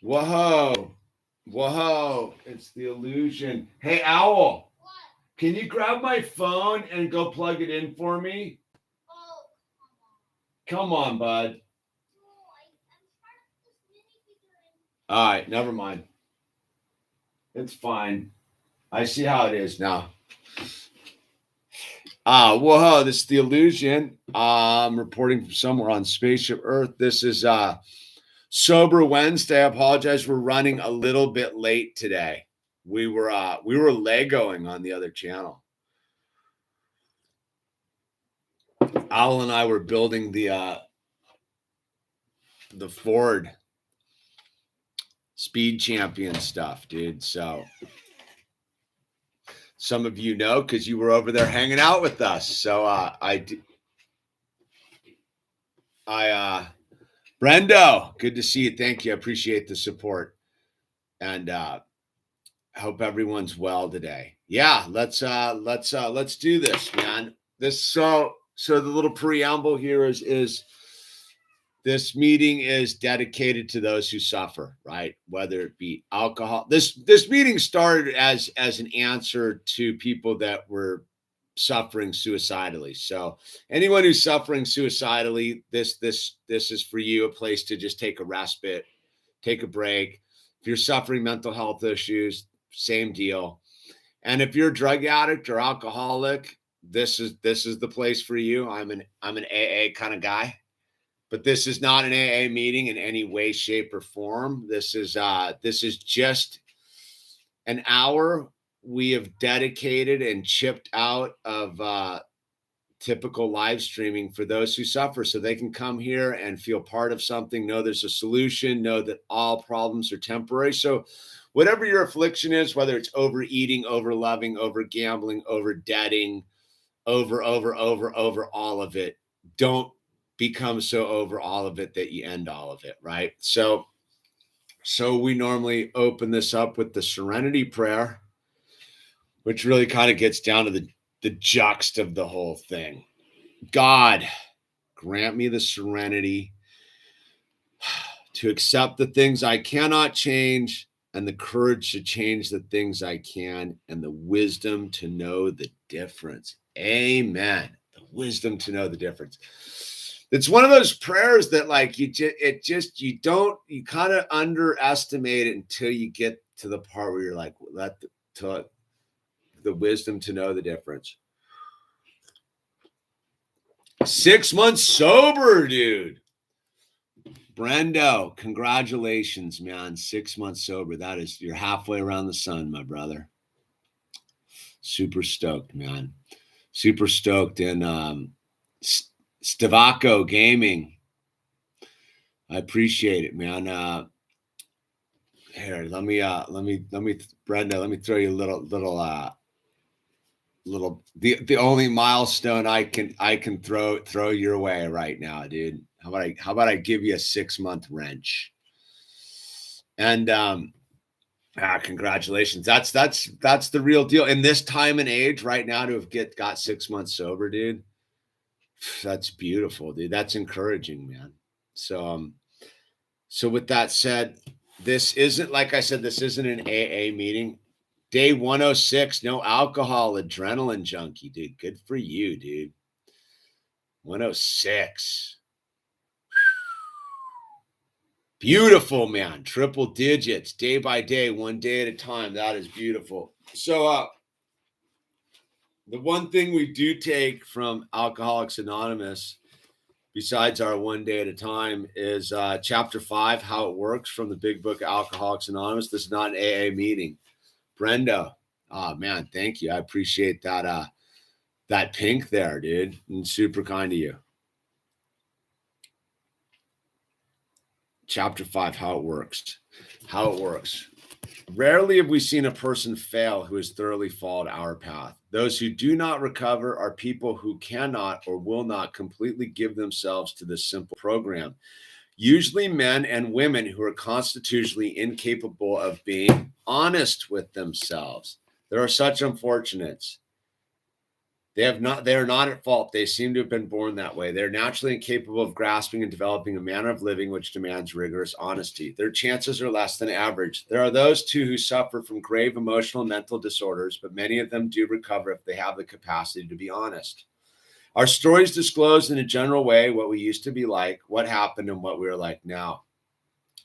Whoa. Whoa. It's the illusion. Hey, Owl. What? Can you grab my phone and go plug it in for me? Oh, Come on, bud. no, I'm trying to put this minifigure in. All right, never mind. It's fine. I see how it is now. Whoa, this is the illusion. I'm reporting from somewhere on Spaceship Earth. This is Sober Wednesday. I apologize. We're running a little bit late today. We were Legoing on the other channel. Owl and I were building the Ford Speed Champion stuff, dude. So some of you know because you were over there hanging out with us. So Brendo, good to see you. Thank you. I appreciate the support. And hope everyone's well today. Yeah, let's do this, man. So the little preamble here is this meeting is dedicated to those who suffer, right? Whether it be alcohol. This meeting started as an answer to people that were suffering suicidally. So anyone who's suffering suicidally, this is for you, a place to just take a respite, take a break. If you're suffering mental health issues, same deal. And if you're a drug addict or alcoholic, this is the place for you. I'm an AA kind of guy. But this is not an AA meeting in any way, shape, or form. This is just an hour we have dedicated and chipped out of typical live streaming for those who suffer, so they can come here and feel part of something, know there's a solution, know that all problems are temporary. So whatever your affliction is, whether it's overeating, over loving, over gambling, over debting, over all of it, don't become so over all of it that you end all of it, right? So we normally open this up with the serenity prayer, which really kind of gets down to the juxt of the whole thing. God, grant me the serenity to accept the things I cannot change, and the courage to change the things I can, and the wisdom to know the difference. Amen. The wisdom to know the difference. It's one of those prayers that like you kind of underestimate it until you get to the part where you're like, the wisdom to know the difference. 6 months sober, dude. Brendo, congratulations, man. 6 months sober. You're halfway around the sun, my brother. Super stoked, man. Super stoked. And Stavaco Gaming, I appreciate it, man. Here, let me, Brenda, let me throw you a little. The only milestone I can throw your way right now, dude. How about I give you a 6 month wrench? And congratulations. That's the real deal in this time and age right now to have got 6 months sober, dude. That's beautiful, dude. That's encouraging, man. So with that said, this isn't, like I said, this isn't an AA meeting. Day 106, no alcohol, adrenaline junkie, dude. Good for you, dude. 106. Beautiful, man. Triple digits, day by day, one day at a time. That is beautiful. So the one thing we do take from Alcoholics Anonymous, besides our one day at a time, is chapter 5, how it works, from the big book Alcoholics Anonymous. This is not an AA meeting. Brenda, oh man, thank you. I appreciate that that pink there, dude. And super kind of you. Chapter 5, how it works. How it works. Rarely have we seen a person fail who has thoroughly followed our path. Those who do not recover are people who cannot or will not completely give themselves to this simple program. Usually men and women who are constitutionally incapable of being honest with themselves. There are such unfortunates. They are not at fault. They seem to have been born that way. They're naturally incapable of grasping and developing a manner of living which demands rigorous honesty. Their chances are less than average. There are those too who suffer from grave emotional and mental disorders, but many of them do recover if they have the capacity to be honest. Our stories disclose in a general way what we used to be like, what happened, and what we are like now.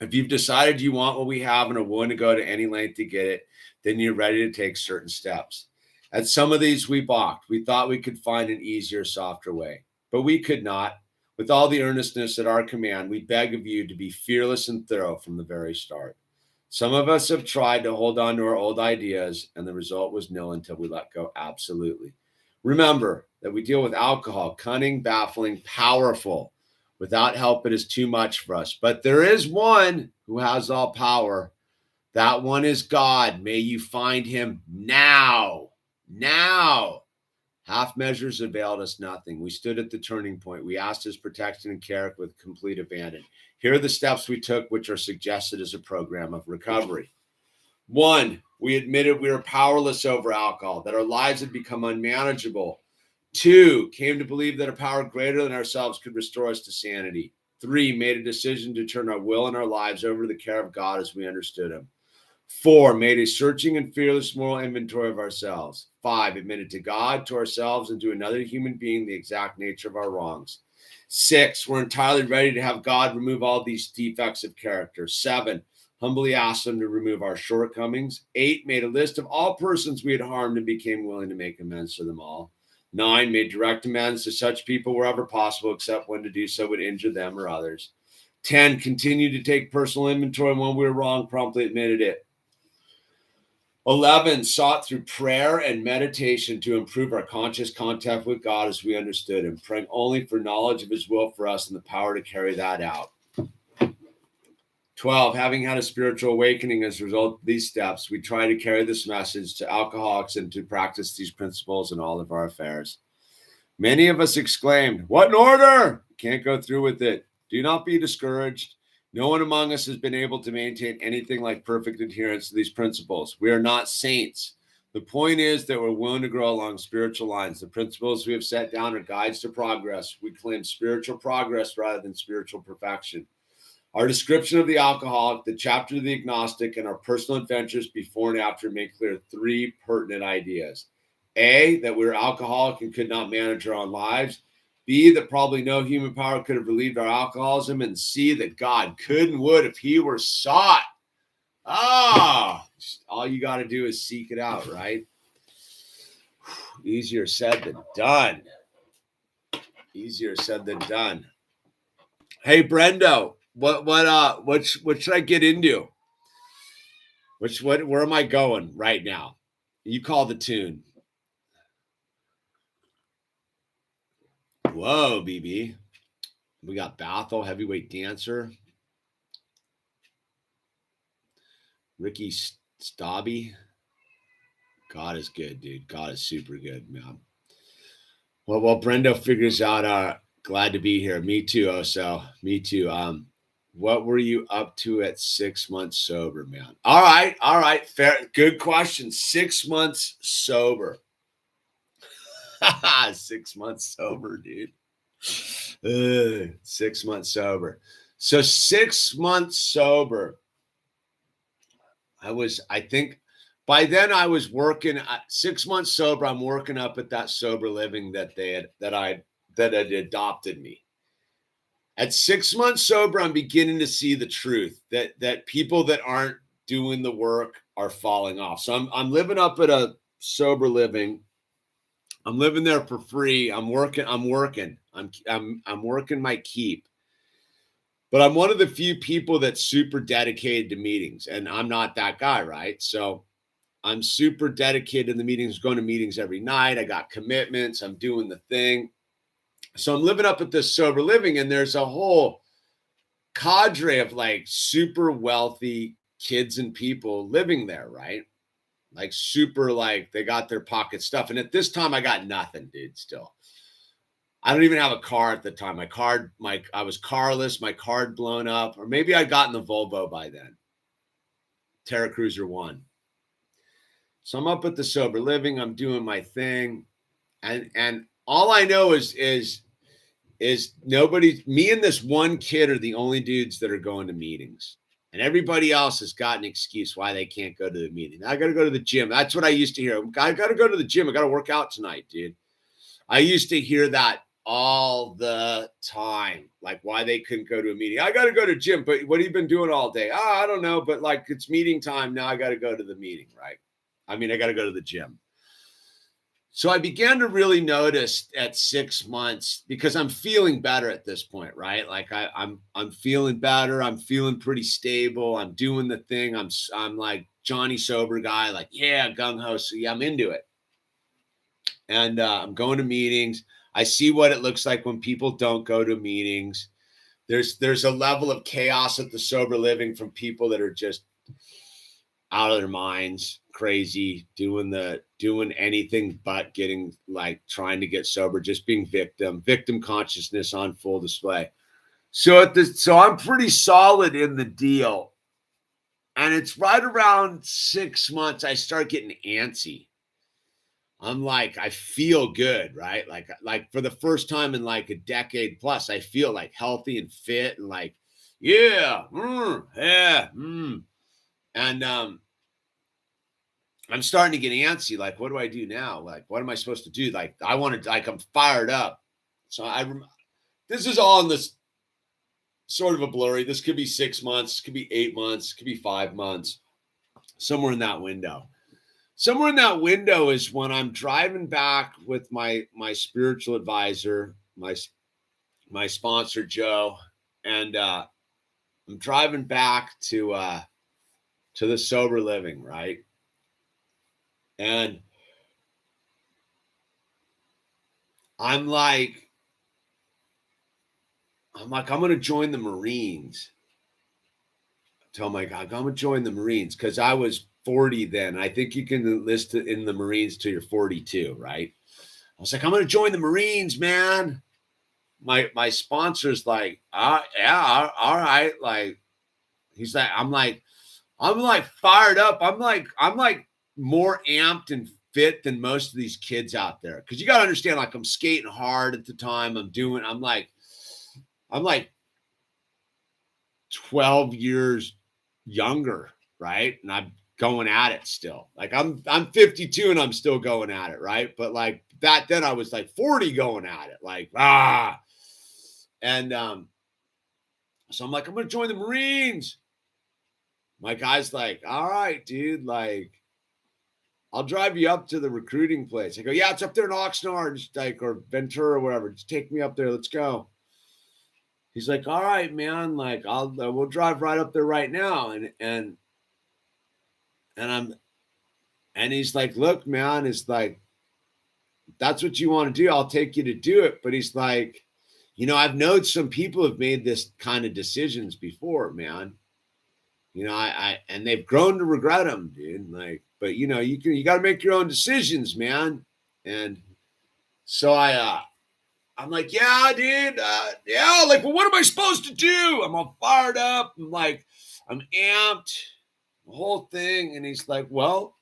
If you've decided you want what we have and are willing to go to any length to get it, then you're ready to take certain steps. At some of these, we balked. We thought we could find an easier, softer way, but we could not. With all the earnestness at our command, we beg of you to be fearless and thorough from the very start. Some of us have tried to hold on to our old ideas, and the result was nil until we let go absolutely. Remember that we deal with alcohol, cunning, baffling, powerful. Without help, it is too much for us. But there is one who has all power. That one is God. May you find him now. Now. Half measures availed us nothing. We stood at the turning point. We asked his protection and care with complete abandon. Here are the steps we took, which are suggested as a program of recovery. 1, we admitted we were powerless over alcohol, that our lives had become unmanageable. 2, came to believe that a power greater than ourselves could restore us to sanity. 3, made a decision to turn our will and our lives over to the care of God as we understood him. 4, made a searching and fearless moral inventory of ourselves. 5, admitted to God, to ourselves, and to another human being the exact nature of our wrongs. 6, we're entirely ready to have God remove all these defects of character. 7, humbly asked him to remove our shortcomings. 8, made a list of all persons we had harmed and became willing to make amends to them all. 9, made direct amends to such people wherever possible, except when to do so would injure them or others. 10, continued to take personal inventory, and when we were wrong, promptly admitted it. 11, sought through prayer and meditation to improve our conscious contact with God as we understood him, praying only for knowledge of his will for us and the power to carry that out. 12, having had a spiritual awakening as a result of these steps, we try to carry this message to alcoholics and to practice these principles in all of our affairs. Many of us exclaimed, "What an order!" Can't go through with it. Do not be discouraged. No one among us has been able to maintain anything like perfect adherence to these principles. We are not saints. The point is that we're willing to grow along spiritual lines. The principles we have set down are guides to progress. We claim spiritual progress rather than spiritual perfection. Our description of the alcoholic, the chapter of the agnostic, and our personal adventures before and after make clear 3 pertinent ideas. A, that we were alcoholic and could not manage our own lives. B, that probably no human power could have relieved our alcoholism. And C, that God could and would if he were sought. All you got to do is seek it out, right? Easier said than done. Easier said than done. Hey, Brendo. What should I get into? Where am I going right now? You call the tune. Whoa, BB. We got Bethel, heavyweight dancer. Ricky Stabby. God is good, dude. God is super good, man. Well, Brendo figures out, glad to be here. Me too, Oso. Me too. What were you up to at 6 months sober, man? All right. Fair. Good question. 6 months sober. 6 months sober, dude. 6 months sober. So 6 months sober. I think by then I was working 6 months sober. I'm working up at that sober living that had adopted me. At 6 months sober, I'm beginning to see the truth that people that aren't doing the work are falling off. So I'm living up at a sober living. I'm living there for free. I'm working my keep. But I'm one of the few people that's super dedicated to meetings, and I'm not that guy, right? So I'm super dedicated to the meetings, going to meetings every night. I got commitments. I'm doing the thing. So I'm living up at this sober living, and there's a whole cadre of like super wealthy kids and people living there, right? Like super, like they got their pocket stuff. And at this time I got nothing, dude, still. I don't even have a car at the time. I was carless, my card blown up, or maybe I'd gotten the Volvo by then. Terra Cruiser 1. So I'm up at the sober living. I'm doing my thing. And all I know is nobody, me and this one kid are the only dudes that are going to meetings. And everybody else has got an excuse why they can't go to the meeting. I got to go to the gym. That's what I used to hear. I got to go to the gym. I got to work out tonight, dude. I used to hear that all the time, like why they couldn't go to a meeting. I got to go to gym, but what have you been doing all day? Oh, I don't know, but like it's meeting time now. I got to go to the meeting, right? I mean, I got to go to the gym. So I began to really notice at 6 months, because I'm feeling better at this point, right? Like I'm feeling better. I'm feeling pretty stable. I'm doing the thing. I'm like Johnny sober guy, like, yeah, gung ho. So yeah, I'm into it. And I'm going to meetings. I see what it looks like when people don't go to meetings. There's a level of chaos at the sober living from people that are just out of their minds, crazy, doing anything but getting, like, trying to get sober, just being victim consciousness on full display. So I'm pretty solid in the deal. And it's right around 6 months, I start getting antsy. I'm like, I feel good, right? Like for the first time in like a decade plus, I feel like healthy and fit and like, yeah, yeah. And I'm starting to get antsy. Like, what do I do now? Like, what am I supposed to do? Like, I'm fired up. So this is all in this sort of a blurry. This could be 6 months, could be 8 months, could be 5 months, somewhere in that window. Somewhere in that window is when I'm driving back with my spiritual advisor, my sponsor, Joe, and I'm driving back to the sober living, right? And I'm like, I'm going to join the Marines. I tell my God, I'm going to join the Marines because I was 40 then. I think you can enlist in the Marines till you're 42, right? I was like, I'm going to join the Marines, man. My sponsor's like, yeah, all right. Like, he's like, I'm like fired up. I'm like more amped and fit than most of these kids out there. Cause you got to understand, like, I'm skating hard at the time. I'm like 12 years younger, right? And I'm going at it still. Like I'm 52 and I'm still going at it, right? But like then I was like 40 going at it, like and so I'm like, I'm gonna join the Marines. My guy's like, all right, dude, like I'll drive you up to the recruiting place. I go, yeah, it's up there in Oxnard, just like, or Ventura or whatever. Just take me up there. Let's go. He's like, all right, man, like we'll drive right up there right now. And he's like, look, man, it's like, that's what you want to do, I'll take you to do it. But he's like, I've known some people have made this kind of decisions before, man. And they've grown to regret them, dude. Like, but you got to make your own decisions, man. And so I'm like, yeah, dude. Yeah. Like, well, what am I supposed to do? I'm all fired up. I'm like, I'm amped, the whole thing. And he's like, well,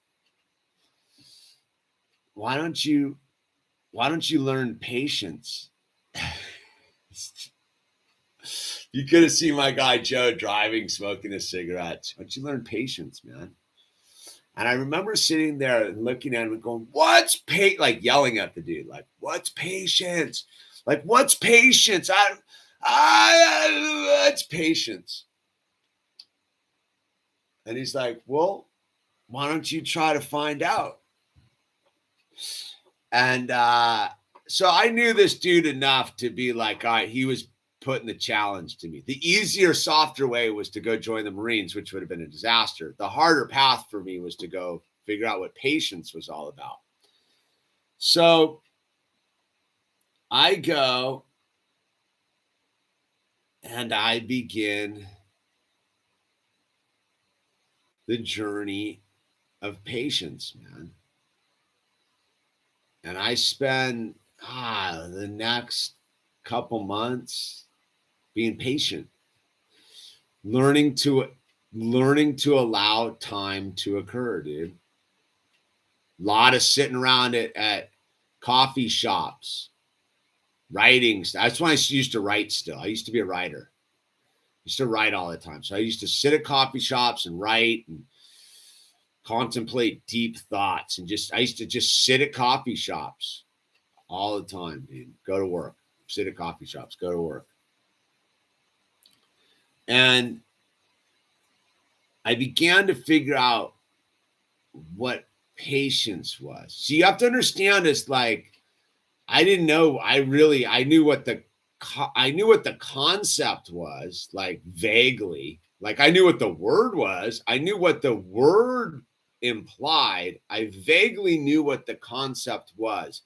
why don't you learn patience? You could have seen my guy Joe driving, smoking a cigarette. Why don't you learn patience, man? And I remember sitting there and looking at him and going, what's like yelling at the dude, like, what's patience? Like, what's patience? What's patience? And he's like, well, why don't you try to find out? And so I knew this dude enough to be like, all right, he was putting the challenge to me. The easier, softer way was to go join the Marines, which would have been a disaster. The harder path for me was to go figure out what patience was all about. So I go and I begin the journey of patience, man. And I spend the next couple months being patient, learning to allow time to occur, dude. A lot of sitting around at coffee shops, writing. That's when I used to write still. I used to be a writer. I used to write all the time. So I used to sit at coffee shops and write and contemplate deep thoughts. And I used to just sit at coffee shops all the time, dude. Go to work, sit at coffee shops, go to work. And I began to figure out what patience was. So you have to understand, it's like, I didn't know, I knew what the concept was, like vaguely. Like I knew what the word was. I knew what the word implied. I vaguely knew what the concept was,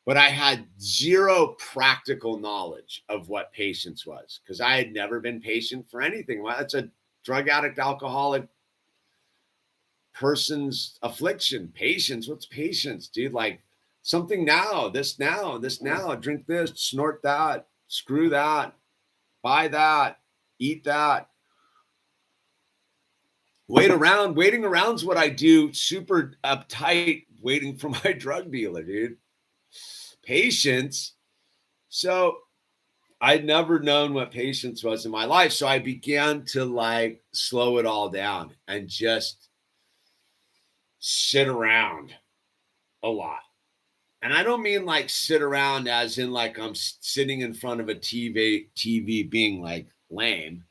but I had zero practical knowledge of what patience was because I had never been patient for anything. Well, that's a drug addict, alcoholic person's affliction. Patience. What's patience, dude? Like something now, this now, drink this, snort that, screw that, buy that, eat that. Waiting around is what I do. Super uptight, waiting for my drug dealer, dude. Patience. So I'd never known what patience was in my life. So I began to like slow it all down and just sit around a lot. And I don't mean like sit around as in like I'm sitting in front of a TV being like lame.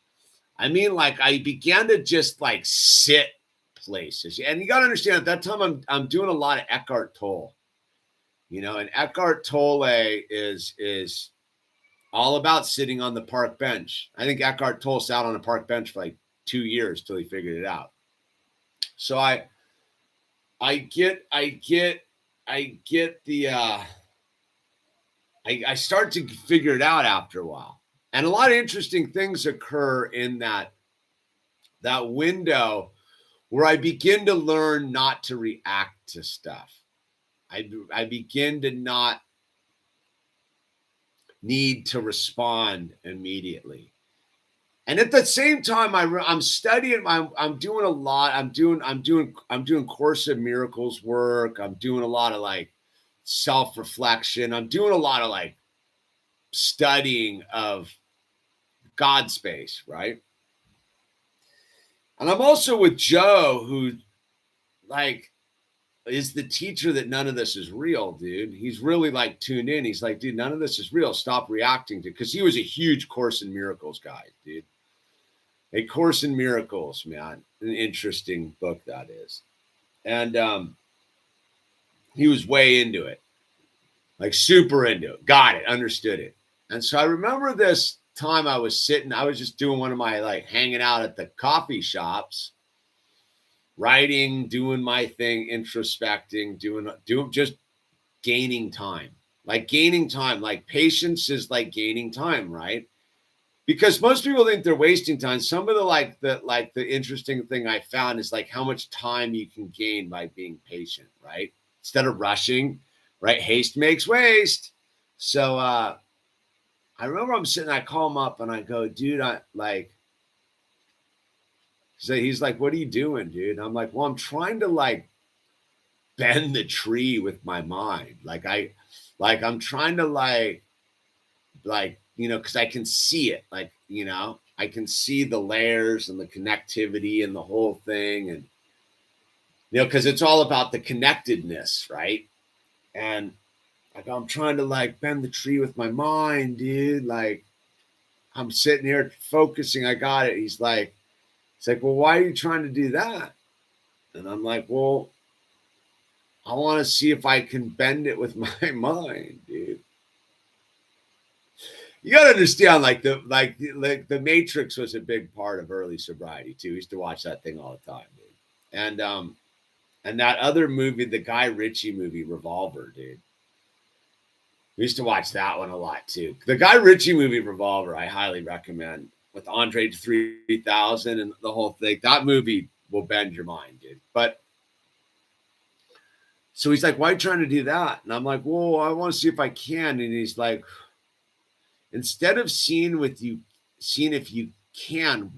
I mean, like I began to just like sit places. And you got to understand at that time, I'm doing a lot of Eckhart Tolle, and Eckhart Tolle is all about sitting on the park bench. I think Eckhart Tolle sat on a park bench for like 2 years till he figured it out. So I start to figure it out after a while. And a lot of interesting things occur in that window where I begin to learn not to react to stuff. I begin to not need to respond immediately. And at the same time, I'm studying. I'm doing a lot. I'm doing Course in Miracles work. I'm doing a lot of like self-reflection. I'm doing a lot of like studying of God space, right? And I'm also with Joe, who like is the teacher that none of this is real, dude. He's really like tuned in. He's like, dude, none of this is real. Stop reacting to, because he was a huge Course in Miracles guy, dude. A Course in Miracles, man. An interesting book that is. And he was way into it, like super into it, got it, understood it. And so I remember this time I was just doing one of my like hanging out at the coffee shops, writing, doing my thing, introspecting, doing just gaining time. Like patience is like gaining time, right? Because most people think they're wasting time. Some of the interesting thing I found is like how much time you can gain by being patient, right? Instead of rushing, right? Haste makes waste. So I remember I'm sitting, I call him up and I go, dude, he's like, what are you doing, dude? And I'm like, well, I'm trying to like bend the tree with my mind. I'm trying to because I can see it, I can see the layers and the connectivity and the whole thing. And, because it's all about the connectedness, right? And I'm trying to like bend the tree with my mind, dude. Like I'm sitting here focusing. I got it. He's like, well, why are you trying to do that? And I'm like, well, I want to see if I can bend it with my mind, dude. You got to understand, the Matrix was a big part of early sobriety too. We used to watch that thing all the time, dude. And that other movie, the Guy Ritchie movie, Revolver, dude. We used to watch that one a lot too. The Guy Ritchie movie, Revolver, I highly recommend, with Andre 3000 and the whole thing. That movie will bend your mind, dude. But so he's like, why are you trying to do that? And I'm like, well, I want to see if I can. And he's like, instead of seeing if you can,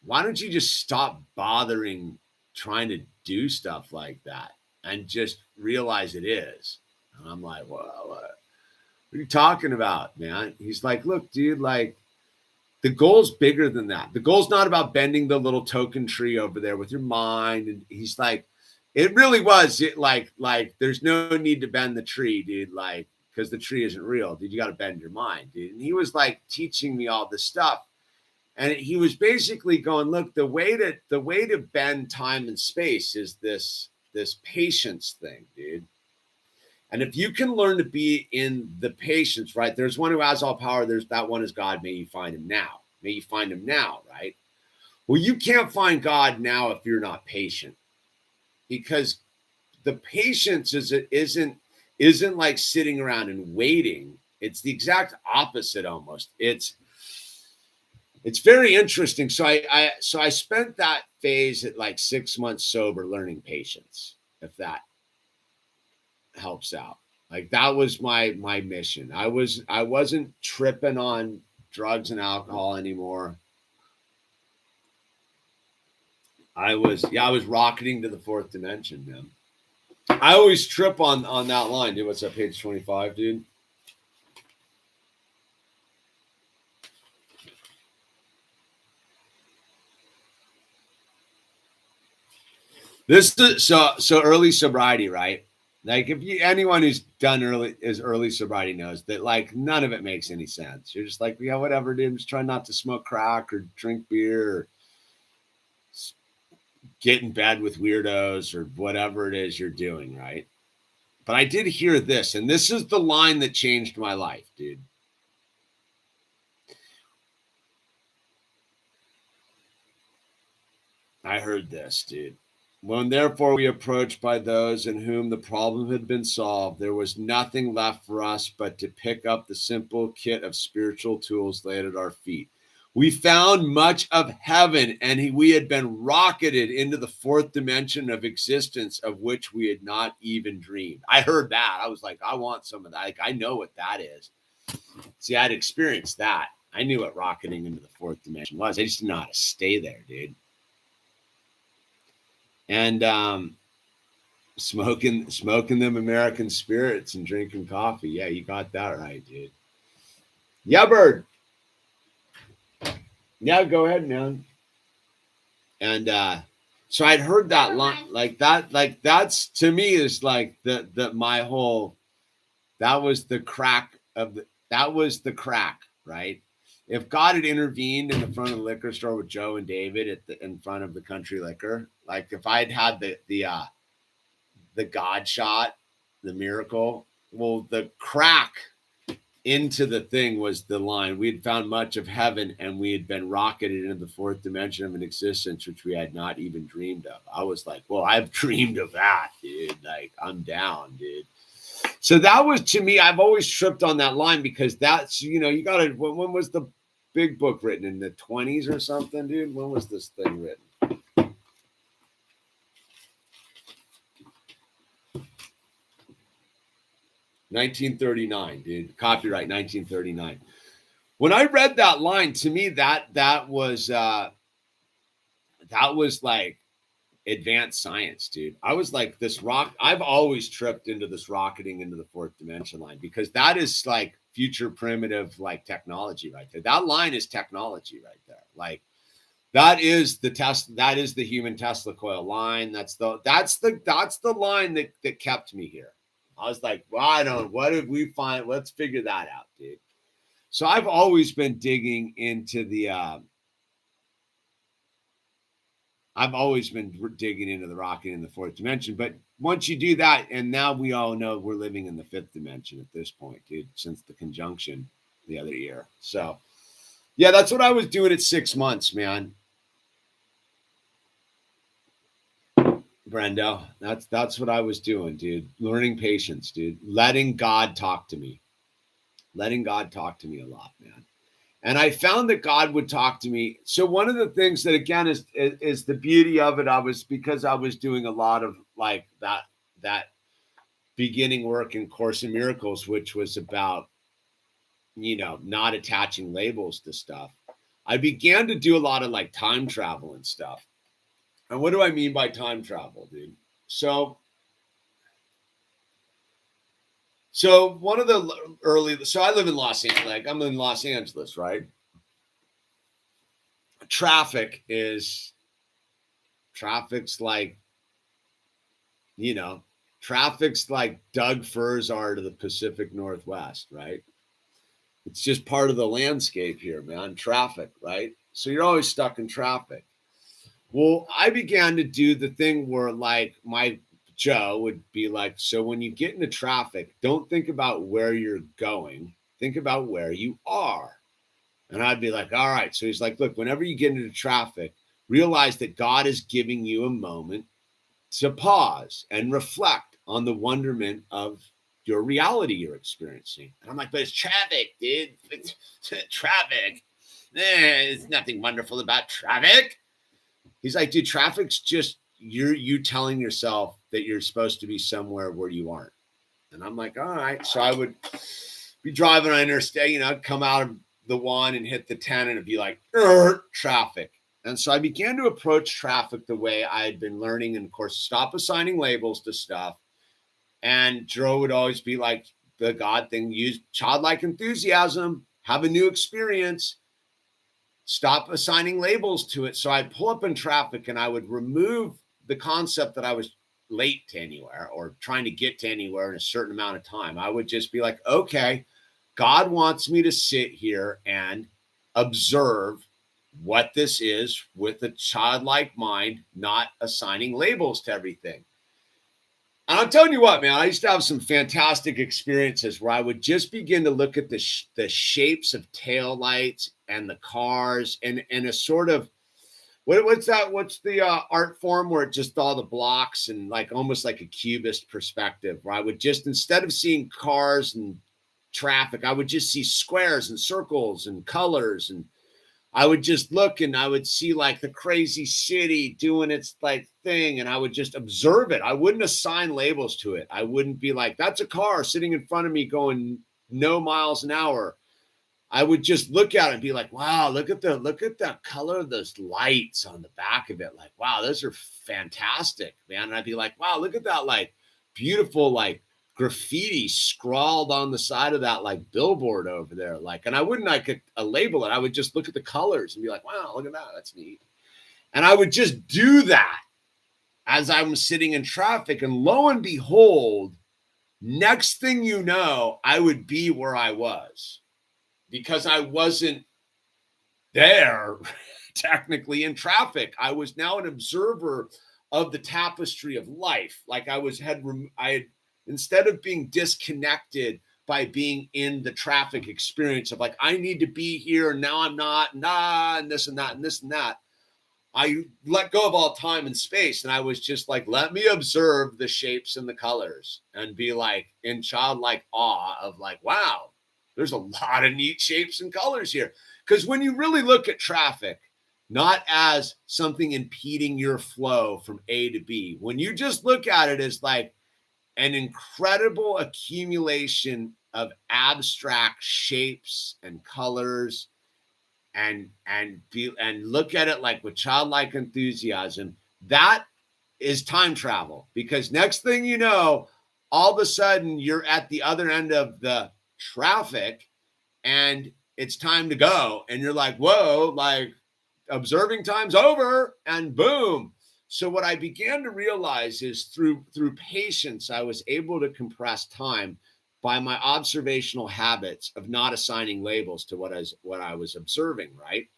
why don't you just stop bothering trying to do stuff like that and just realize it is? And I'm like, well, what are you talking about, man? He's like, look, dude, like the goal's bigger than that. The goal's not about bending the little token tree over there with your mind. And he's like, it really was like there's no need to bend the tree, dude. Like, because the tree isn't real, dude. You got to bend your mind, dude. And he was like teaching me all this stuff. And he was basically going, look, the way to bend time and space is this patience thing, dude. And if you can learn to be in the patience, right? There's one who has all power. There's that one is God. May you find him now. May you find him now, right? Well, you can't find God now if you're not patient, because the patience isn't like sitting around and waiting. It's the exact opposite almost. It's very interesting. So I spent that phase at like 6 months sober learning patience, if that helps out. Like that was my mission. I wasn't tripping on drugs and alcohol anymore. I was rocketing to the fourth dimension, man. I always trip on that line, dude. What's up, page 25, dude? This is so early sobriety, right? Like if anyone who's done early sobriety knows that like none of it makes any sense. You're just like, yeah, whatever, dude. I'm just trying not to smoke crack or drink beer or get in bed with weirdos or whatever it is you're doing, right? But I did hear this, and this is the line that changed my life, dude. I heard this, dude. When therefore we approached by those in whom the problem had been solved, there was nothing left for us but to pick up the simple kit of spiritual tools laid at our feet. We found much of heaven, and we had been rocketed into the fourth dimension of existence, of which we had not even dreamed. I heard that. I was like, I want some of that. Like, I know what that is. See, I'd experienced that. I knew what rocketing into the fourth dimension was. I just didn't know how to stay there, dude. And smoking them American spirits and drinking coffee. Yeah, you got that right, dude. Yeah, Bird. Yeah, go ahead, man. And so I'd heard that line, like that's to me is like my whole, that was the crack, right? If God had intervened in the front of the liquor store with Joe and David in front of the country liquor, like if I'd had the God shot, the miracle, well, the crack into the thing was the line. We had found much of heaven, and we had been rocketed into the fourth dimension of an existence which we had not even dreamed of. I was like, well, I've dreamed of that, dude. Like, I'm down, dude. So that was, to me, I've always tripped on that line, because that's, you gotta, when was the big book written? In the 20s or something, dude? When was this thing written? 1939, dude. Copyright 1939. When I read that line, to me, that was like advanced science, dude. I was like, I've always tripped into this rocketing into the fourth dimension line, because that is like future primitive, like technology right there. That line is technology right there. Like that is the human Tesla coil line. That's the line that kept me here. I was like, well, what did we find? Let's figure that out, dude. So I've always been digging into the rocketing in the fourth dimension. But once you do that, and now we all know we're living in the fifth dimension at this point, dude, since the conjunction the other year. So yeah, that's what I was doing at 6 months, man. Brendo, that's what I was doing, dude. Learning patience, dude. Letting God talk to me. Letting God talk to me a lot, man. And I found that God would talk to me. So one of the things that, again, is the beauty of it, because I was doing a lot of like that beginning work in Course in Miracles, which was about, not attaching labels to stuff. I began to do a lot of like time travel and stuff. And what do I mean by time travel, dude? So So one of the early, so I live in Los Angeles, like I'm in Los Angeles, right? Traffic's like, you know, traffic's like Doug Furs are to the Pacific Northwest, right? It's just part of the landscape here, man. Traffic, right? So you're always stuck in traffic. Well, I began to do the thing where like my Joe would be like, so when you get into traffic, don't think about where you're going, think about where you are. And I'd be like, all right. So he's like, look, whenever you get into traffic, realize that God is giving you a moment to pause and reflect on the wonderment of your reality you're experiencing. And I'm like, but it's traffic, dude. It's traffic. There's nothing wonderful about traffic. He's like, dude, traffic's just you telling yourself that you're supposed to be somewhere where you aren't. And I'm like, all right. So I would be driving on interstate, I'd come out of the one and hit the 10 and it'd be like, traffic. And so I began to approach traffic the way I had been learning, and of course, stop assigning labels to stuff. And Joe would always be like, the God thing, use childlike enthusiasm, have a new experience, stop assigning labels to it. So I'd pull up in traffic and I would remove the concept that I was late to anywhere or trying to get to anywhere in a certain amount of time. I would just be like, okay, God wants me to sit here and observe what this is with a childlike mind, not assigning labels to everything. And I'm telling you what, man, I used to have some fantastic experiences where I would just begin to look at the shapes of tail lights and the cars and a sort of, what's that? What's the art form where it just all the blocks and like almost like a cubist perspective, where I would just, instead of seeing cars and traffic, I would just see squares and circles and colors, and I would just look and I would see like the crazy city doing its like thing, and I would just observe it. I wouldn't assign labels to it. I wouldn't be like, that's a car sitting in front of me going no miles an hour. I would just look at it and be like, wow, look at the color of those lights on the back of it. Like, wow, those are fantastic, man. And I'd be like, wow, look at that like beautiful like graffiti scrawled on the side of that like billboard over there. Like, and I wouldn't like label it. I would just look at the colors and be like, wow, look at that. That's neat. And I would just do that as I'm sitting in traffic. And lo and behold, next thing you know, I would be where I was, because I wasn't there technically in traffic. I was now an observer of the tapestry of life. Like I had instead of being disconnected by being in the traffic experience of like, I need to be here and now I'm not, and this and that and this and that. I let go of all time and space, and I was just like, let me observe the shapes and the colors and be like in childlike awe of like, wow, there's a lot of neat shapes and colors here. Because when you really look at traffic, not as something impeding your flow from A to B, when you just look at it as like an incredible accumulation of abstract shapes and colors, and look at it like with childlike enthusiasm, that is time travel. Because next thing you know, all of a sudden you're at the other end of the traffic and it's time to go, and you're like, whoa, like observing time's over, and boom. So what I began to realize is through patience, I was able to compress time by my observational habits of not assigning labels to what I was observing, right?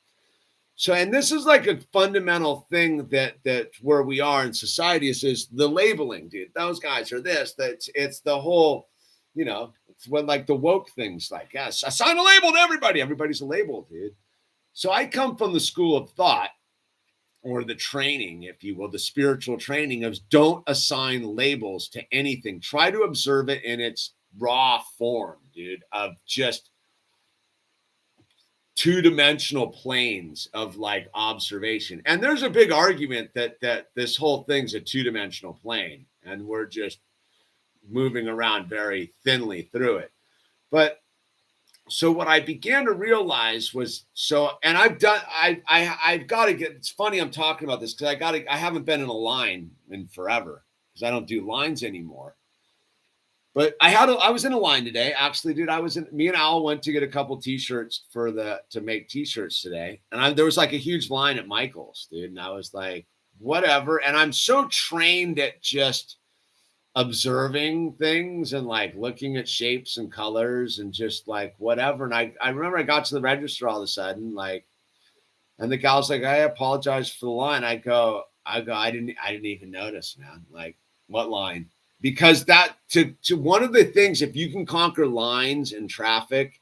So, and this is like a fundamental thing that where we are in society is the labeling, dude. Those guys are this, it's the whole, it's when like the woke things, like, yes, assign a label to everybody. Everybody's a label, dude. So I come from the school of thought, or the training, if you will, the spiritual training of don't assign labels to anything. Try to observe it in its raw form, dude, of just two-dimensional planes of like observation. And there's a big argument that this whole thing's a two-dimensional plane, and we're just moving around very thinly through it. But so what I began to realize was, and I've got to get, it's funny I'm talking about this because I haven't been in a line in forever because I don't do lines anymore. But I was in a line today. Actually, dude, me and Al went to get a couple t-shirts to make t-shirts today. And there was like a huge line at Michael's, dude. And I was like, whatever. And I'm so trained at just observing things and like looking at shapes and colors and just like whatever. And I remember I got to the register all of a sudden, like, and the gal was like, I apologize for the line. I go, I didn't even notice, man. Like, what line? Because that to one of the things, if you can conquer lines and traffic,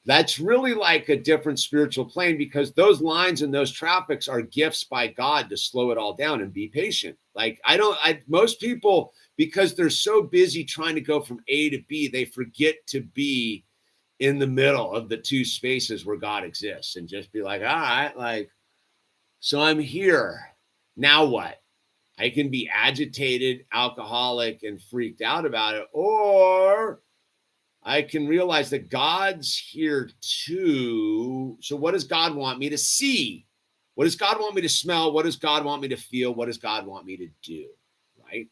that's really like a different spiritual plane, because those lines and those traffics are gifts by God to slow it all down and be patient. Like most people, because they're so busy trying to go from A to B, they forget to be in the middle of the two spaces where God exists and just be like, all right, like, so I'm here. Now what? I can be agitated, alcoholic, and freaked out about it, or I can realize that God's here too. So what does God want me to see? What does God want me to smell? What does God want me to feel? What does God want me to do? Right?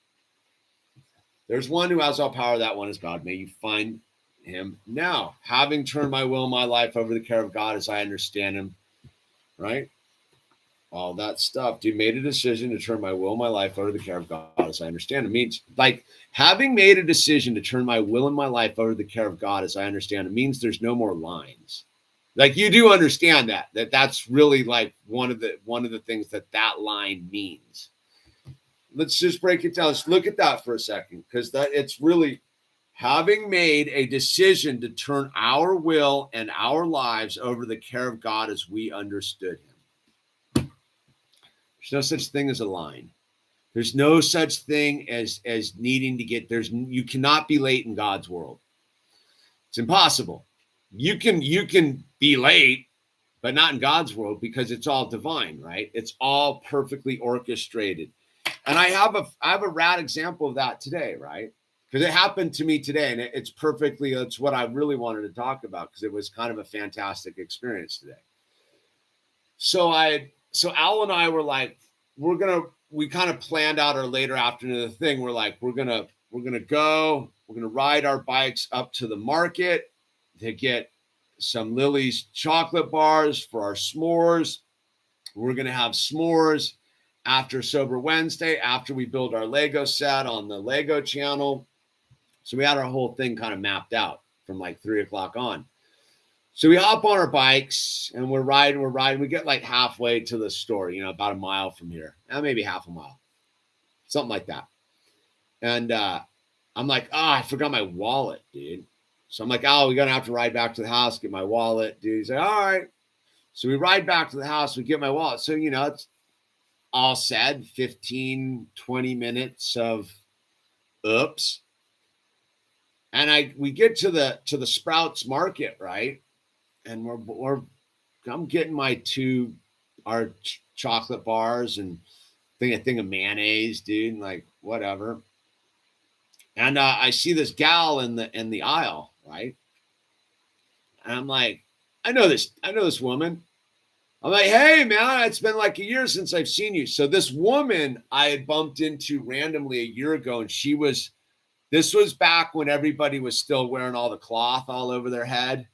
There's one who has all power. That one is God. May you find him now. Having turned my will and my life over the care of God as I understand him. Right? All that stuff. Dude, made a decision to turn my will and my life over to the care of God as I understand it. Means like having made a decision to turn my will and my life over to the care of God as I understand it means there's no more lines. Like you do understand that's really like one of the things that line means. Let's just break it down. Let's look at that for a second, because it's really having made a decision to turn our will and our lives over to the care of God as we understood him. There's no such thing as a line. There's no such thing as needing to get you cannot be late in God's world. It's impossible. You can be late, but not in God's world, because it's all divine, right? It's all perfectly orchestrated. And I have a rad example of that today, right? Because it happened to me today, and it's what I really wanted to talk about, because it was kind of a fantastic experience today. So Al and I were like, we kind of planned out our later afternoon thing. We're like, we're going to ride our bikes up to the market to get some Lily's chocolate bars for our s'mores. We're going to have s'mores after Sober Wednesday, after we build our Lego set on the Lego channel. So we had our whole thing kind of mapped out from like 3:00 on. So we hop on our bikes and we're riding. We get like halfway to the store, about a mile from here, maybe half a mile, something like that. And I'm like, I forgot my wallet, dude. So I'm like, we're going to have to ride back to the house, get my wallet, dude. He's like, all right. So we ride back to the house, we get my wallet. So, it's all said, 15, 20 minutes of oops. And we get to the Sprouts Market, right? And I'm getting our chocolate bars and a thing of mayonnaise, dude, and like whatever. And I see this gal in the aisle, right? And I'm like, I know this woman. I'm like, hey man, it's been like a year since I've seen you. So this woman I had bumped into randomly a year ago, and this was back when everybody was still wearing all the cloth all over their head.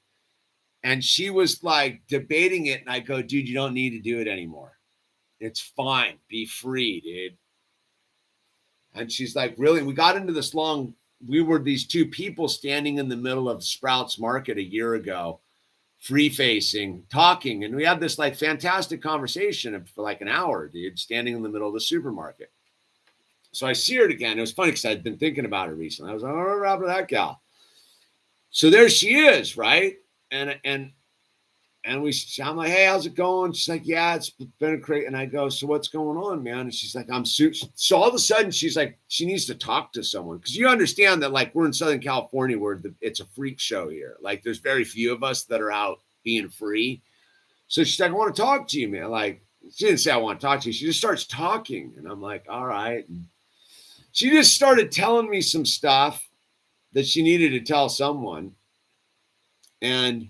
And she was like debating it. And I go, dude, you don't need to do it anymore. It's fine. Be free, dude. And she's like, really? And we got into we were these two people standing in the middle of Sprouts Market a year ago, free facing, talking. And we had this like fantastic conversation for like an hour, dude, standing in the middle of the supermarket. So I see her again. It was funny because I'd been thinking about her recently. I was like, oh, Robert, that gal. So there she is, right? And I'm like, hey, how's it going? She's like, yeah, it's been great. And I go, so what's going on, man? And she's like, so all of a sudden she's like, she needs to talk to someone. Because you understand that like we're in Southern California where it's a freak show here. Like there's very few of us that are out being free. So she's like, I want to talk to you, man. Like she didn't say I want to talk to you. She just starts talking. And I'm like, all right. And she just started telling me some stuff that she needed to tell someone. And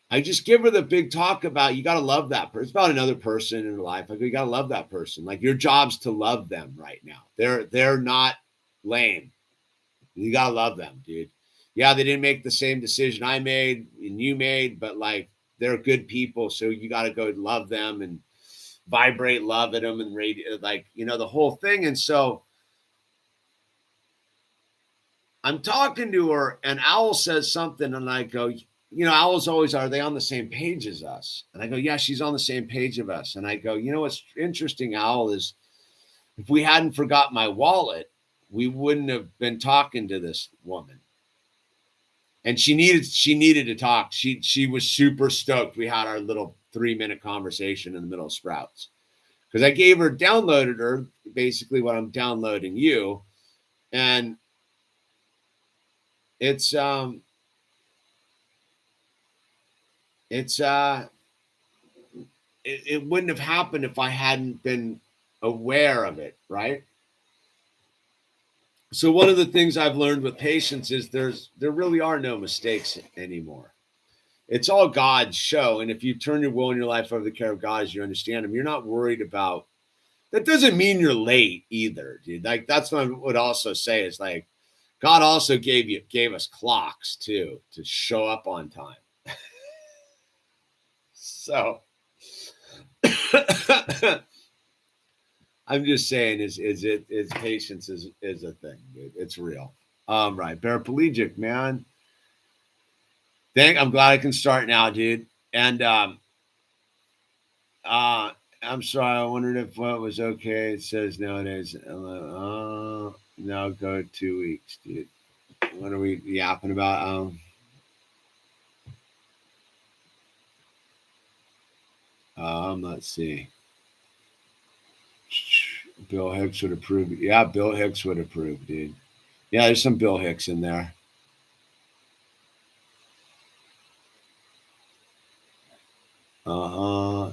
I just give her the big talk about, you got to love that person. It's about another person in her life. I go, you got to love that person. Like your job's to love them right now. They're not lame. You got to love them, dude. Yeah, they didn't make the same decision I made and you made, but like they're good people. So you got to go love them and vibrate love at them and radio, like, you know, the whole thing. And so I'm talking to her and Owl says something and I go, you know, Owls always are they on the same page as us? And I go, yeah, she's on the same page of us. And I go, you know, what's interesting, Owl, is if we hadn't forgot my wallet, we wouldn't have been talking to this woman. And she needed to talk. She was super stoked. We had our little 3-minute conversation in the middle of Sprouts. Because I downloaded her basically what I'm downloading you. And it wouldn't have happened if I hadn't been aware of it, right? So one of the things I've learned with patience is there really are no mistakes anymore. It's all God's show. And if you turn your will and your life over to the care of God as you understand him, you're not worried about, that doesn't mean you're late either, dude. Like that's what I would also say is like, God also gave us clocks too, to show up on time. So I'm just saying is patience is a thing, dude. It's real. Right. Paraplegic, man. I'm glad I can start now, dude. And I'm sorry, I wondered if what was okay. It says nowadays. No, go 2 weeks, dude. What are we yapping about? Let's see. Bill Hicks would approve. Yeah, Bill Hicks would approve, dude. Yeah, there's some Bill Hicks in there. Uh-huh.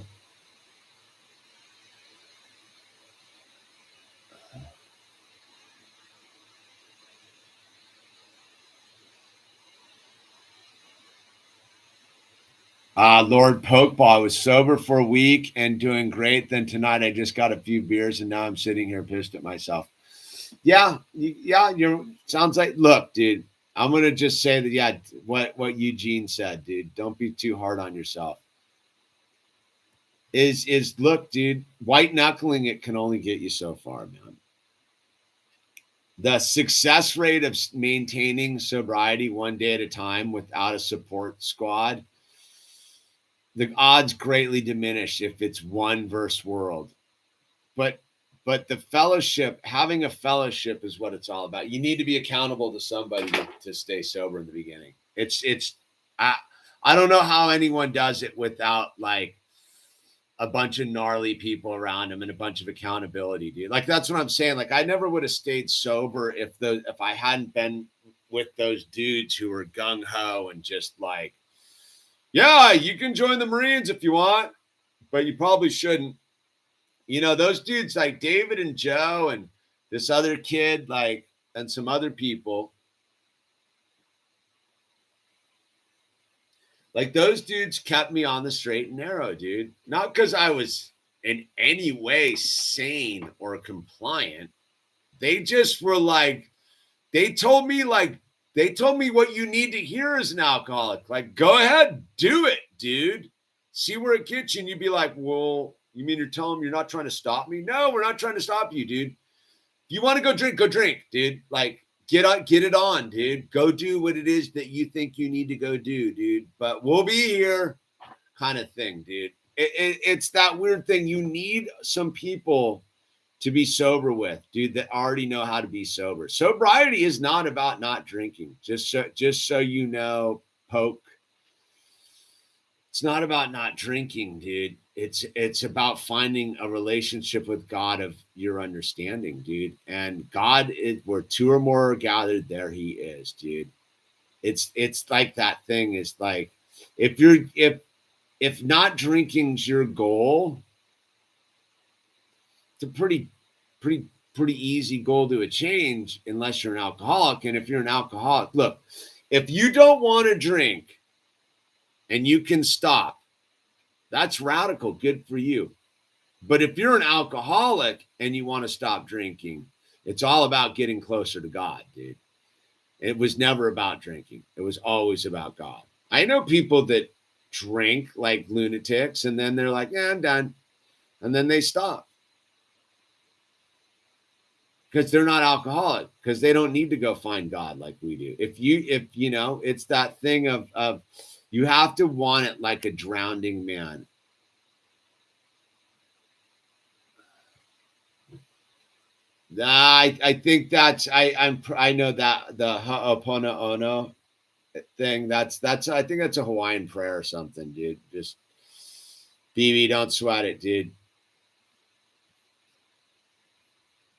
Lord Pokeball was sober for a week and doing great. Then tonight I just got a few beers and now I'm sitting here pissed at myself. Yeah, you're sounds like, look, dude, I'm gonna just say that, yeah, what Eugene said, dude. Don't be too hard on yourself. Is look, dude, white knuckling it can only get you so far, man. The success rate of maintaining sobriety one day at a time without a support squad, the odds greatly diminish if it's one verse world. But the fellowship, having a fellowship is what it's all about. You need to be accountable to somebody to stay sober in the beginning. I don't know how anyone does it without like a bunch of gnarly people around them and a bunch of accountability, dude. Like that's what I'm saying. Like I never would have stayed sober if I hadn't been with those dudes who were gung ho and just like, yeah, you can join the Marines if you want, but you probably shouldn't. You know, those dudes like David and Joe and this other kid, like, and some other people, like those dudes kept me on the straight and narrow, dude. Not because I was in any way sane or compliant. They just were like, they told me what you need to hear as an alcoholic. Like, go ahead, do it, dude. See where it gets you. And you'd be like, well, you mean you're telling me you're not trying to stop me? No, we're not trying to stop you, dude. If you want to go drink, dude. Like, get it on, dude. Go do what it is that you think you need to go do, dude. But we'll be here, kind of thing, dude. It's that weird thing. You need some people to be sober with, dude, that already know how to be sober. Sobriety is not about not drinking. Just so you know, Poke. It's not about not drinking, dude. It's about finding a relationship with God of your understanding, dude. And God is where two or more are gathered, there he is, dude. It's like that thing is like if not drinking's your goal, it's a pretty easy goal to achieve unless you're an alcoholic. And if you're an alcoholic, look, if you don't want to drink and you can stop, that's radical. Good for you. But if you're an alcoholic and you want to stop drinking, it's all about getting closer to God, dude. It was never about drinking. It was always about God. I know people that drink like lunatics and then they're like, yeah, I'm done. And then they stop. Because they're not alcoholic, because they don't need to go find God like we do. If you know, it's that thing of you have to want it like a drowning man. I think that's I know that the Ho'oponopono thing. That's I think that's a Hawaiian prayer or something, dude. Just BB, don't sweat it, dude.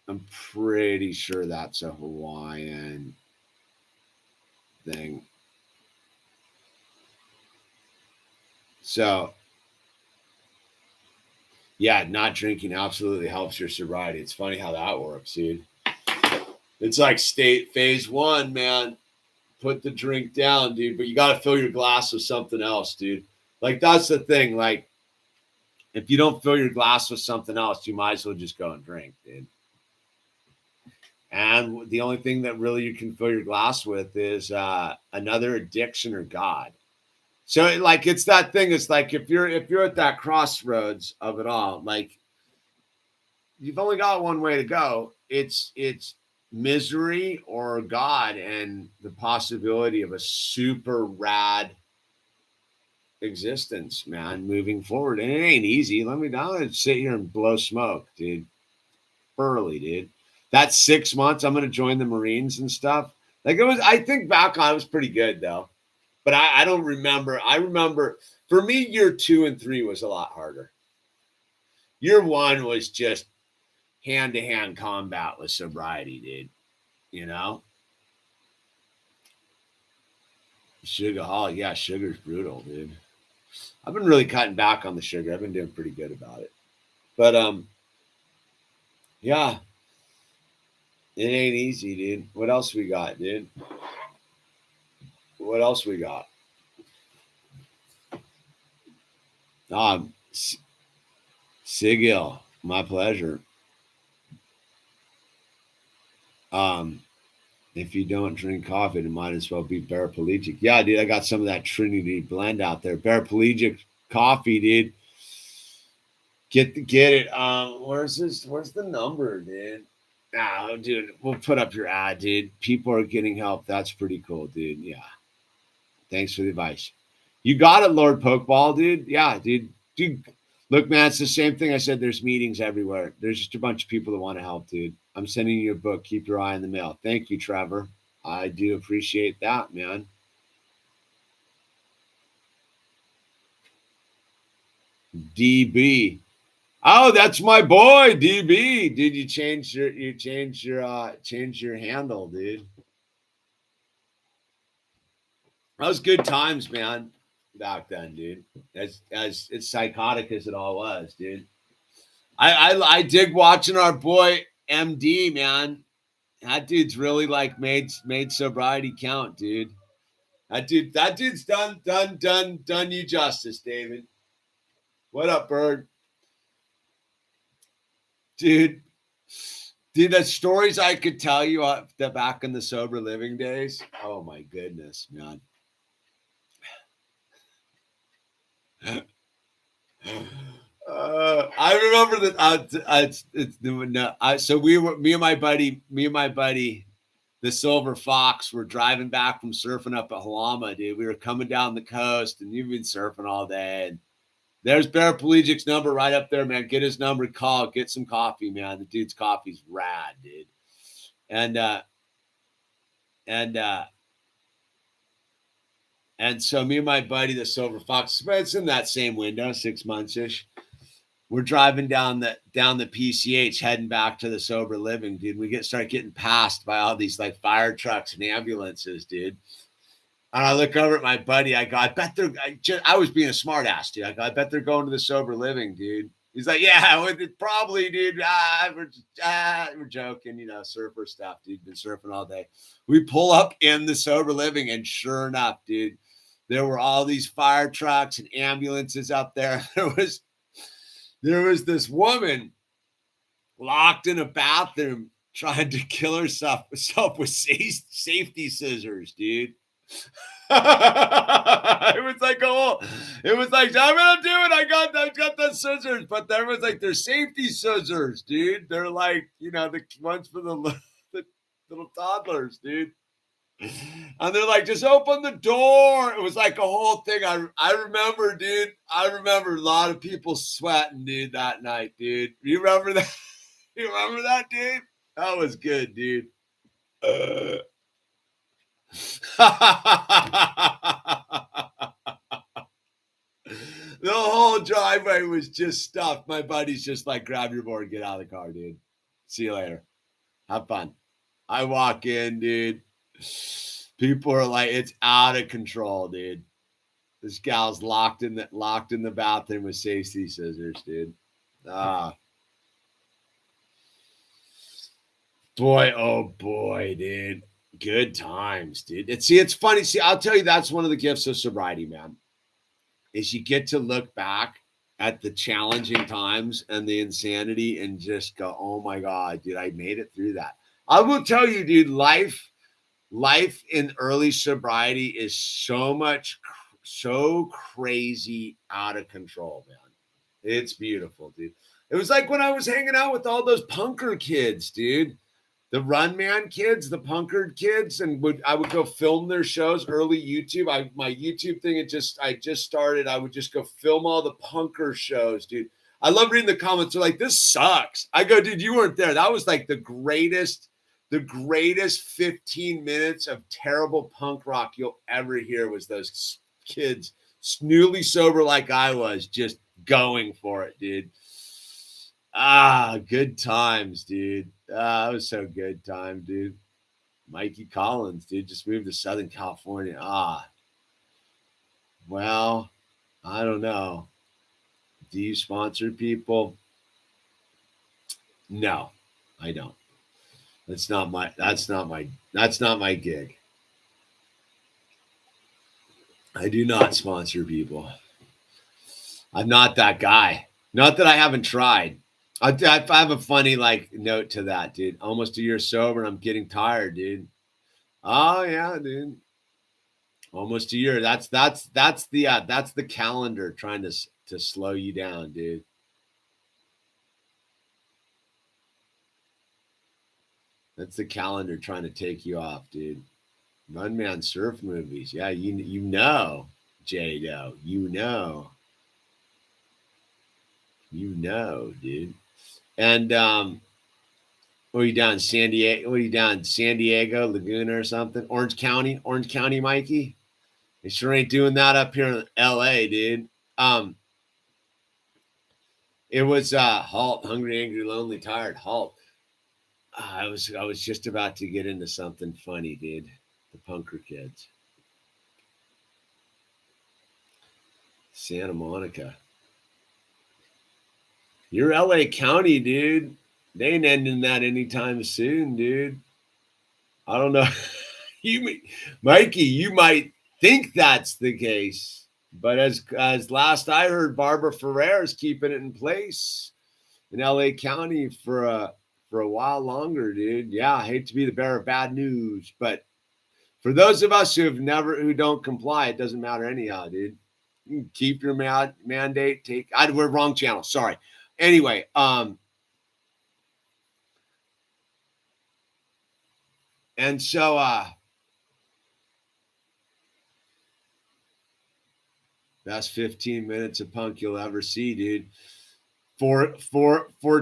I'm pretty sure that's a Hawaiian thing. So yeah, not drinking absolutely helps your sobriety. It's funny how that works, dude. It's like phase 1, man. Put the drink down, dude, but you got to fill your glass with something else, dude. Like, that's the thing. Like, if you don't fill your glass with something else, you might as well just go and drink, dude. And the only thing that really you can fill your glass with is another addiction or God. So, like, it's that thing. It's like if you're at that crossroads of it all, like, you've only got one way to go. It's misery or God, and the possibility of a super rad existence, man, moving forward. And it ain't easy. Let me not sit here and blow smoke, dude. Early, dude. That 6 months, I'm gonna join the Marines and stuff. Like, it was, I think back on it, was pretty good though. But I don't remember. I remember for me, year 2 and 3 was a lot harder. Year 1 was just hand-to-hand combat with sobriety, dude. You know? Sugarholic. Yeah, sugar's brutal, dude. I've been really cutting back on the sugar. I've been doing pretty good about it. But yeah, it ain't easy, dude. What else we got, dude? What else we got? Sigil, my pleasure. If you don't drink coffee, it might as well be paraplegic. Yeah, dude, I got some of that Trinity blend out there. Paraplegic coffee, dude. Get it. Where's this? Where's the number, dude? Ah, dude, we'll put up your ad, dude. People are getting help. That's pretty cool, dude. Yeah. Thanks for the advice. You got it, Lord Pokeball, dude. Yeah, dude. Dude, look, man, it's the same thing I said. There's meetings everywhere. There's just a bunch of people that want to help, dude. I'm sending you a book. Keep your eye on the mail. Thank you, Trevor. I do appreciate that, man. DB. Oh, that's my boy, DB. Dude, you changed your handle, dude. That was good times, man. Back then, dude. As psychotic as it all was, dude. I dig watching our boy MD, man. That dude's really like made sobriety count, dude. That dude's done you justice, David. What up, Bird? Dude, the stories I could tell you back in the sober living days. Oh my goodness, man. I remember that. So me and my buddy, the Silver Fox, were driving back from surfing up at Halama, dude. We were coming down the coast, and you've been surfing all day. And there's Paraplegic's number right up there, man. Get his number, call, get some coffee, man. The dude's coffee's rad, dude. And so me and my buddy, the Silver Fox, it's in that same window, 6 months ish. We're driving down the PCH, heading back to the sober living, dude. We start getting passed by all these like fire trucks and ambulances, dude. And I look over at my buddy. I go, I bet they're. I was being a smart ass, dude. I go, I bet they're going to the sober living, dude. He's like, yeah, probably, dude. We're joking, you know, surfer stuff, dude. Been surfing all day. We pull up in the sober living, and sure enough, dude, there were all these fire trucks and ambulances up there. There was this woman locked in a bathroom trying to kill herself with safety scissors, dude. It was like it was like, I'm gonna do it. I got the scissors, but there was like they're safety scissors, dude. They're like, the ones for the little toddlers, dude. And they're like, just open the door. It was like a whole thing. I remember, dude. I remember a lot of people sweating, dude, that night, dude. You remember that? You remember that, dude? That was good, dude. The whole driveway was just stuffed. My buddy's just like, grab your board, get out of the car, dude. See you later. Have fun. I walk in, dude. People are like, it's out of control, dude. This gal's locked in the bathroom with safety scissors, dude. Boy, oh boy, dude. Good times, dude. It's funny. See, I'll tell you, that's one of the gifts of sobriety, man. Is you get to look back at the challenging times and the insanity and just go, oh my God, dude, I made it through that. I will tell you, dude, life in early sobriety is so crazy out of control, man. It's beautiful, dude. It was like when I was hanging out with all those punker kids, dude. The Run Man kids, the punkered kids, and I would go film their shows. Early YouTube, my YouTube thing, I just started. I would just go film all the punker shows, dude. I love reading the comments. They're like, "This sucks." I go, "Dude, you weren't there. That was like the greatest 15 minutes of terrible punk rock you'll ever hear. Was those kids newly sober like I was, just going for it, dude." Good times, dude. It was so good time, dude. Mikey Collins, dude, just moved to Southern California. Well, I don't know. Do you sponsor people? No, I don't. That's not my gig. I do not sponsor people. I'm not that guy. Not that I haven't tried. I have a funny note to that, dude. Almost a year sober, and I'm getting tired, dude. Oh yeah, dude. Almost a year. That's the calendar trying to slow you down, dude. That's the calendar trying to take you off, dude. Run Man surf movies. Yeah, you know, J-Do. You know, dude. And what are you down San Diego? What are you down San Diego, Laguna or something? Orange County, Mikey. They sure ain't doing that up here in LA, dude. It was Halt, Hungry, Angry, Lonely, Tired, Halt. I was just about to get into something funny, dude. The punker kids. Santa Monica. You're LA County, dude. They ain't ending that anytime soon, dude. I don't know. Mikey, you might think that's the case, but as last I heard, Barbara Ferrer is keeping it in place in LA County for a while longer, dude. Yeah, I hate to be the bearer of bad news, but for those of us who don't comply, it doesn't matter anyhow, dude. You can keep your mandate. We're wrong channel. Sorry. Anyway, and so best 15 minutes of punk you'll ever see, dude. For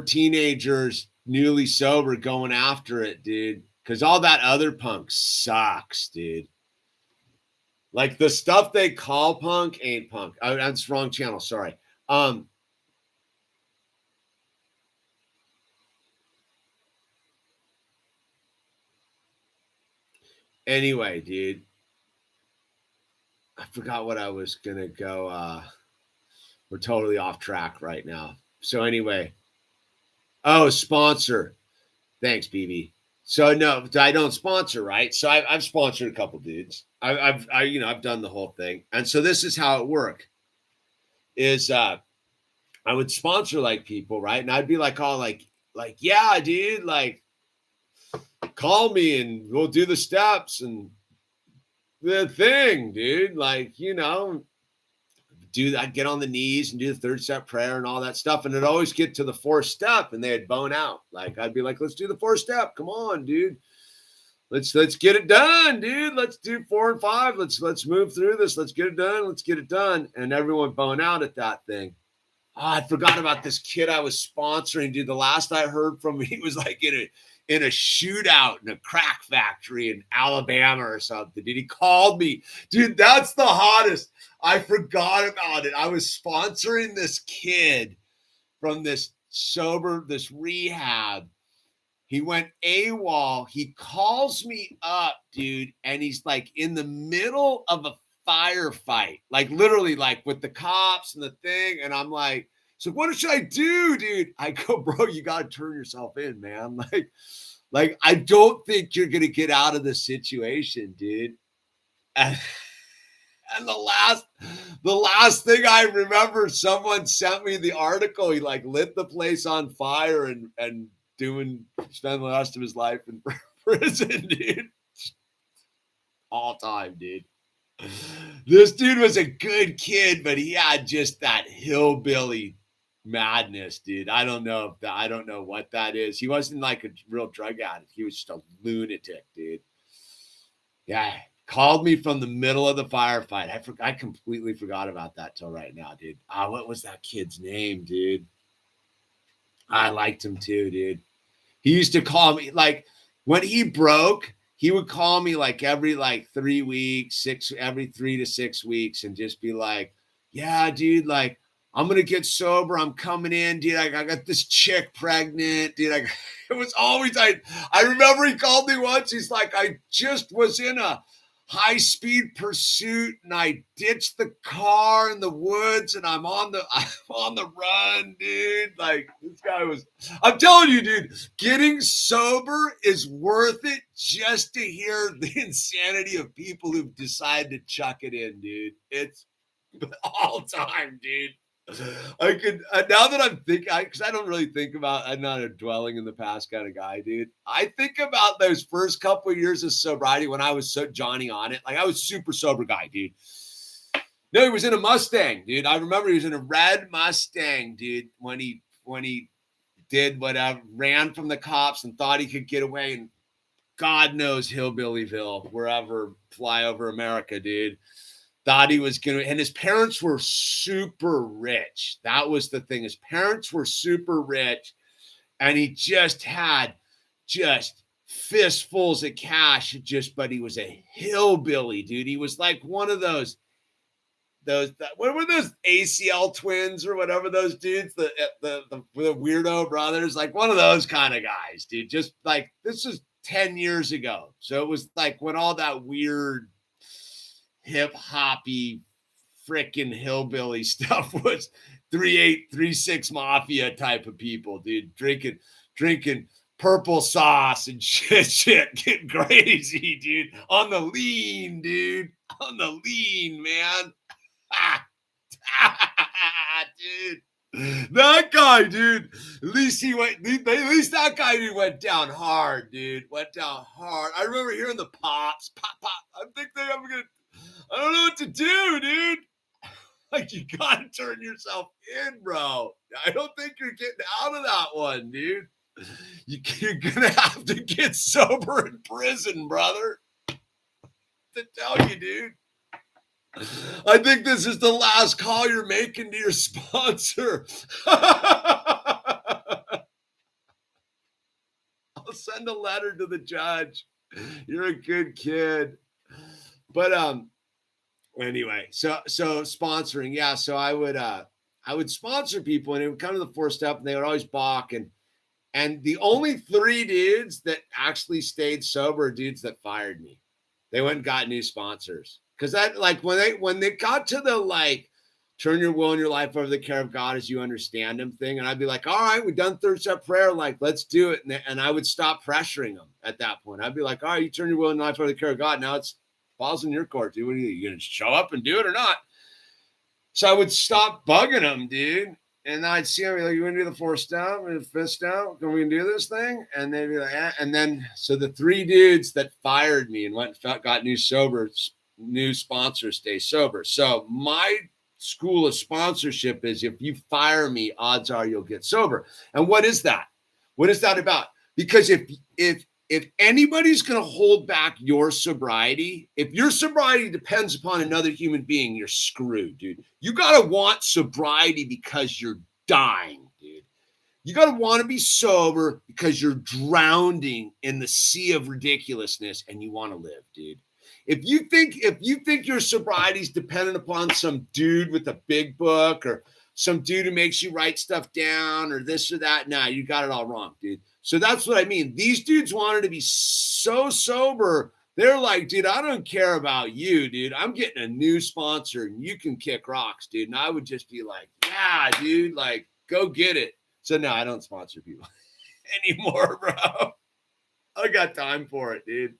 teenagers newly sober going after it, dude. Because all that other punk sucks, dude. Like the stuff they call punk ain't punk. That's wrong channel. Sorry. Anyway, dude. I forgot what I was gonna go. We're totally off track right now. So anyway. Oh, sponsor. Thanks, BB. So no, I don't sponsor, right? So I've sponsored a couple dudes. I've done the whole thing, and so this is how it worked. Is I would sponsor like people, right? And I'd be like, all like, yeah, dude, like, call me and we'll do the steps and the thing, dude. Like, you know, do that, get on the knees and do the third step prayer and all that stuff. And it'd always get to the fourth step and they'd bone out. Like, I'd be like, let's do the fourth step. Come on, dude. Let's get it done, dude. Let's do 4 and 5. Let's move through this. Let's get it done. Let's get it done. And everyone bone out at that thing. Oh, I forgot about this kid I was sponsoring, dude. The last I heard from him, he was like in a shootout in a crack factory in Alabama or something. Dude, he called me. Dude, that's the hottest. I forgot about it. I was sponsoring this kid from this rehab. He went AWOL. He calls me up, dude, and he's like in the middle of a firefight, like literally like with the cops and the thing. And I'm like, so what should I do, dude? I go, bro, you got to turn yourself in, man. Like, I don't think you're going to get out of this situation, dude. And the last thing I remember, someone sent me the article. He like lit the place on fire and spend the rest of his life in prison, dude. All time, dude. This dude was a good kid, but he had just that hillbilly madness, dude. I don't know what that is. He wasn't like a real drug addict. He was just a lunatic, dude. Yeah, called me from the middle of the firefight. I completely forgot about that till right now, dude. What was that kid's name, dude? I liked him too, dude. He used to call me like when he broke. He would call me like every 3 weeks, every 3 to 6 weeks, and just be like, "Yeah, dude, like I'm gonna get sober. I'm coming in, dude. I got this chick pregnant, dude. It was always I remember he called me once. He's like, I just was in a high-speed pursuit and I ditched the car in the woods and I'm on the run, dude. Like this guy was, I'm telling you, dude, getting sober is worth it just to hear the insanity of people who've decided to chuck it in, dude. It's all time, dude. I could now that I'm thinking, because I don't really think about. I'm not a dwelling in the past kind of guy, dude. I think about those first couple of years of sobriety when I was so Johnny on it. Like I was super sober guy, dude. No, he was in a Mustang, dude. I remember he was in a red Mustang, dude. When he did whatever, ran from the cops and thought he could get away, and God knows Hillbillyville, wherever, flyover America, dude. Thought he was going to, and his parents were super rich. That was the thing. His parents were super rich, and he just had fistfuls of cash, but he was a hillbilly, dude. He was like one of those, what were those ACL twins or whatever those dudes, the weirdo brothers, like one of those kind of guys, dude. Just like, this is 10 years ago. So it was like when all that weird hip hoppy freaking hillbilly stuff was 3-8, 3-6 mafia type of people, dude, drinking purple sauce and shit, getting crazy, dude, on the lean, man. Dude, that guy, dude, at least that guy went down hard, dude. Went down hard. I remember hearing the pops, pop. I don't know what to do, dude. Like, you gotta turn yourself in, bro. I don't think you're getting out of that one, dude. You're gonna have to get sober in prison, brother. To tell you, dude. I think this is the last call you're making to your sponsor. I'll send a letter to the judge. You're a good kid. But anyway, so sponsoring, yeah. So I would sponsor people, and it would come to the fourth step, and they would always balk. And the only 3 dudes that actually stayed sober are dudes that fired me. They went and got new sponsors. Because that, like, when they got to the, like, turn your will and your life over the care of God as you understand him thing, and I'd be like, all right, we've done third step prayer, like, let's do it. And I would stop pressuring them at that point. I'd be like, all right, you turn your will and life over the care of God. Now it's balls in your court, dude. What are you going to show up and do it or not? So I would stop bugging them, dude. And I'd see them like, you want to do the fourth step and the fifth step? Can we do this thing? And they'd be like, eh. And then, so the three dudes that fired me and went and got new sponsors stay sober. So my school of sponsorship is if you fire me, odds are you'll get sober. And what is that? What is that about? Because if anybody's going to hold back your sobriety, if your sobriety depends upon another human being, you're screwed, dude. You got to want sobriety because you're dying, dude. You got to want to be sober because you're drowning in the sea of ridiculousness and you want to live, dude. If you think your sobriety is dependent upon some dude with a big book or some dude who makes you write stuff down or this or that, nah, you got it all wrong, dude. So that's what I mean. These dudes wanted to be so sober. They're like, dude, I don't care about you, dude. I'm getting a new sponsor and you can kick rocks, dude. And I would just be like, yeah, dude, like, go get it. So no, I don't sponsor people anymore, bro. I got time for it, dude.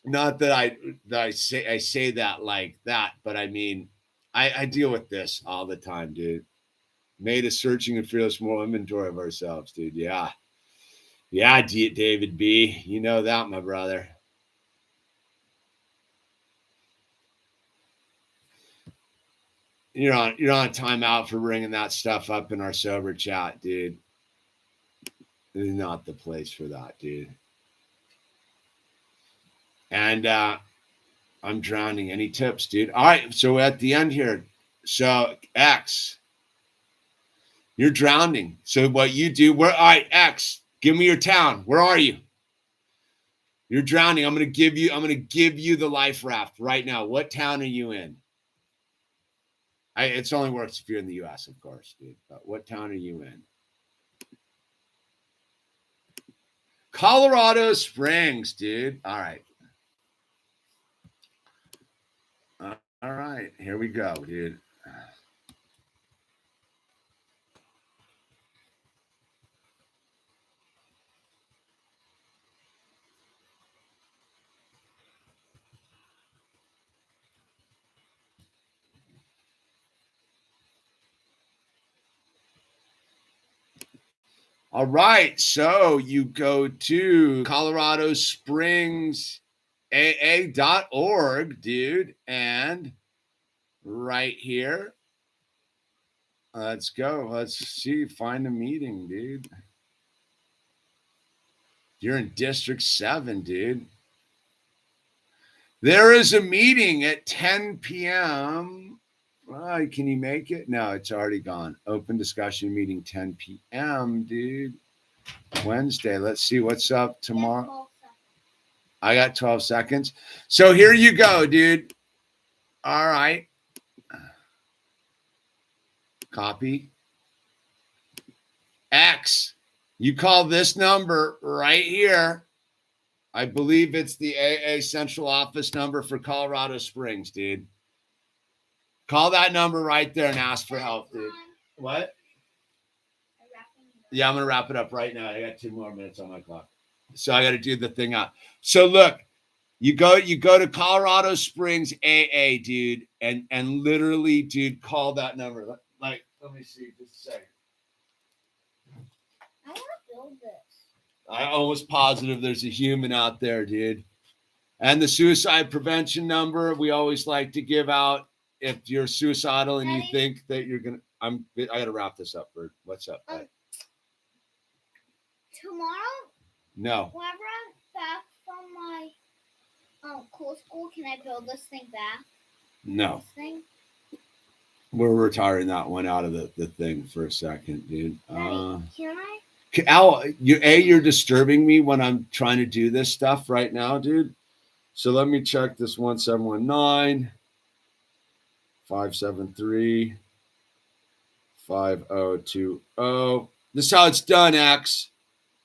Not that I say that like that, but I mean, I deal with this all the time, dude. Made a searching and fearless moral inventory of ourselves, dude. Yeah. Yeah, David B. You know that, my brother. You're on a timeout for bringing that stuff up in our sober chat, dude. This is not the place for that, dude. And I'm drowning. Any tips, dude? All right. So at the end here, so X, you're drowning. So what you do, all right, X, give me your town. Where are you? You're drowning. I'm gonna give you the life raft right now. What town are you in? It's only works if you're in the US, of course, dude. But what town are you in? Colorado Springs, dude. All right. All right. Here we go, dude. All right. So you go to Colorado Springs AA.org, dude. And right here, let's go. Let's see. Find a meeting, dude. You're in District 7, dude. There is a meeting at 10 p.m. Can you make it? No, it's already gone. Open discussion meeting 10 p.m., dude. Wednesday. Let's see what's up tomorrow. I got 12 seconds. So here you go, dude. All right. Copy. X. You call this number right here. I believe it's the AA central office number for Colorado Springs, dude. Call that number right there and ask for help, dude. What? Yeah, I'm going to wrap it up right now. I got 2 more minutes on my clock. So I got to do the thing out. So look, you go to Colorado Springs AA, dude, and literally, dude, call that number. Like, let me see, just a second. I want to build this. I'm almost positive there's a human out there, dude. And the suicide prevention number we always like to give out if you're suicidal and you think that you're gonna. I gotta wrap this up, Bert. What's up? Tomorrow? No. Whenever I'm back from my cool school, can I build this thing back? No. This thing? We're retiring that one out of the thing for a second, dude. Daddy, can I? Al, you're disturbing me when I'm trying to do this stuff right now, dude. So let me check this 1719 573 5020. This is how it's done, X.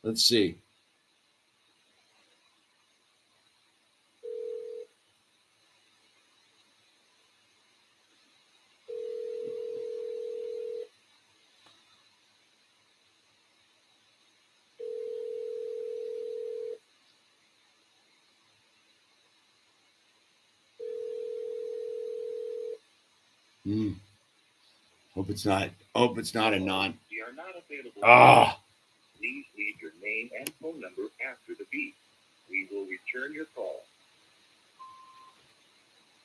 Let's see. Hope it's not a non. We are not available. Ah. Please leave your name and phone number after the beep. We will return your call.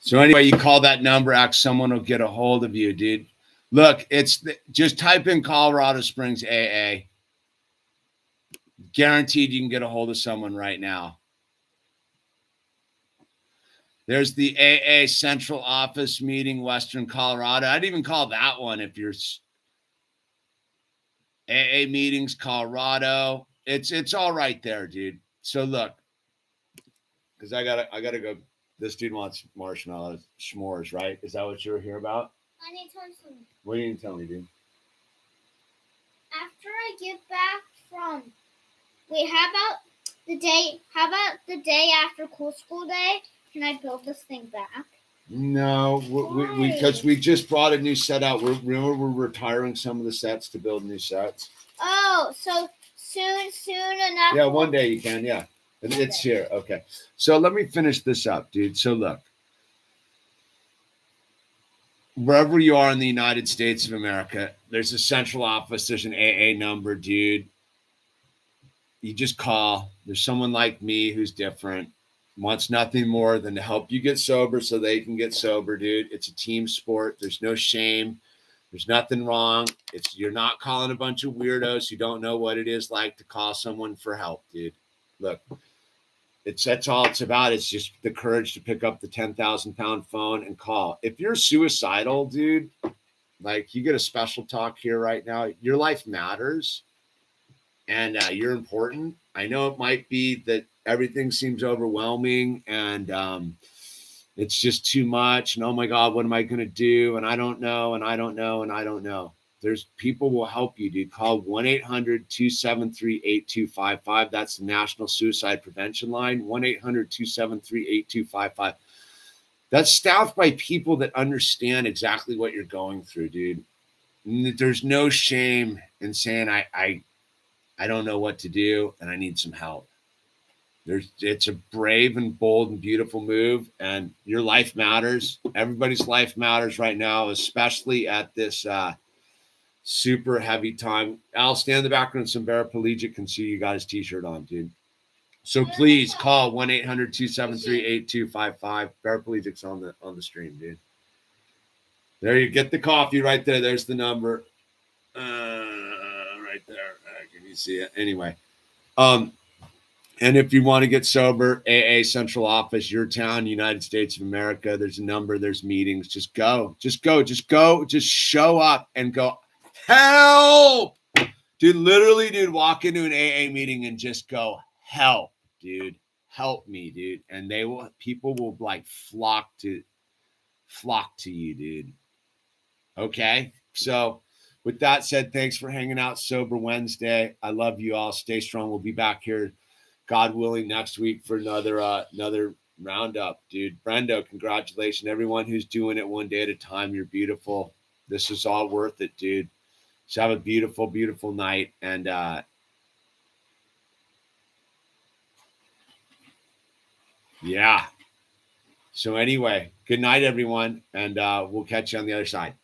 So anyway, you call that number, ask someone will get a hold of you, dude. Look, just type in Colorado Springs AA. Guaranteed you can get a hold of someone right now. There's the AA Central Office meeting, Western Colorado. I'd even call that one if you're AA meetings, Colorado. It's all right there, dude. So look, because I gotta go. This dude wants marshmallows, s'mores, right? Is that what you were here about? I need to tell you something. What do you need to tell me, dude? After I get back from, how about the day after Cool School Day? Can I build this thing back? No, because we just brought a new set out. We're retiring some of the sets to build new sets. Oh, so soon enough. Yeah, one day you can. Yeah, it's here. Okay, so let me finish this up, dude. So look, wherever you are in the United States of America, there's a central office. There's an AA number, dude. You just call. There's someone like me who's different. Wants nothing more than to help you get sober so they can get sober, dude. It's a team sport. There's no shame. There's nothing wrong. You're not calling a bunch of weirdos who don't know what it is like to call someone for help, dude. Look, that's all it's about. It's just the courage to pick up the 10,000-pound phone and call. If you're suicidal, dude, like you get a special talk here right now. Your life matters, and you're important. I know it might be that everything seems overwhelming and it's just too much. And oh my God, what am I going to do? And I don't know. And I don't know. And I don't know. There's people will help you, dude. Call 1-800-273-8255. That's the National Suicide Prevention Line. 1-800-273-8255. That's staffed by people that understand exactly what you're going through, dude. There's no shame in saying, I don't know what to do and I need some help. It's a brave and bold and beautiful move, and your life matters. Everybody's life matters right now, especially at this super heavy time. Al, stand in the background. Some paraplegic can see you got his t-shirt on, dude. So please call 1-800-273-8255. Paraplegic's on the stream, dude. There you get the coffee right there. There's the number. Right there. Can you see it? Anyway. And if you want to get sober, AA Central Office, your town, United States of America, there's a number, there's meetings. Just go, just show up and go, help. Dude, literally, dude, walk into an AA meeting and just go, help, dude, help me, dude. And people will like flock to you, dude. Okay. So with that said, thanks for hanging out Sober Wednesday. I love you all. Stay strong. We'll be back here, God willing, next week for another roundup, dude. Brendo, congratulations. Everyone who's doing it one day at a time, you're beautiful. This is all worth it, dude. So have a beautiful, beautiful night. And yeah. So anyway, good night, everyone. And we'll catch you on the other side.